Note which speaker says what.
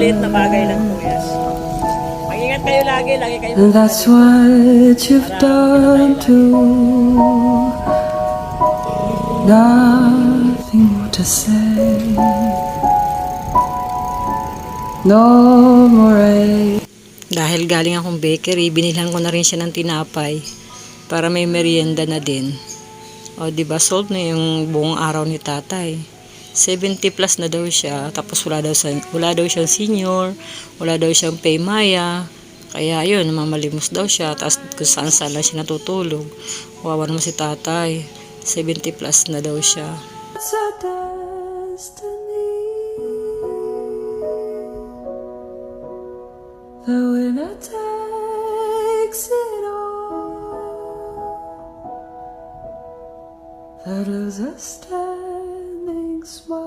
Speaker 1: maliit na bagay lang po yan. Mag-ingat kayo lagi, lagi kayo.
Speaker 2: And that's what you've done too. Nothing more to say. No more.
Speaker 3: Dahil galing akong bakery, binilhan ko na rin siya ng tinapay para may merienda na din. O diba, solve na yung buong araw ni tatay. 70 plus na daw siya, tapos wala daw siyang senior, wala daw siyang paymaya. Kaya yun, mamalimos daw siya, tapos kung saan lang siya natutulog. Wawa naman si tatay, 70 plus na daw siya.
Speaker 2: It's a destiny. The winner takes it all. The loser standing small.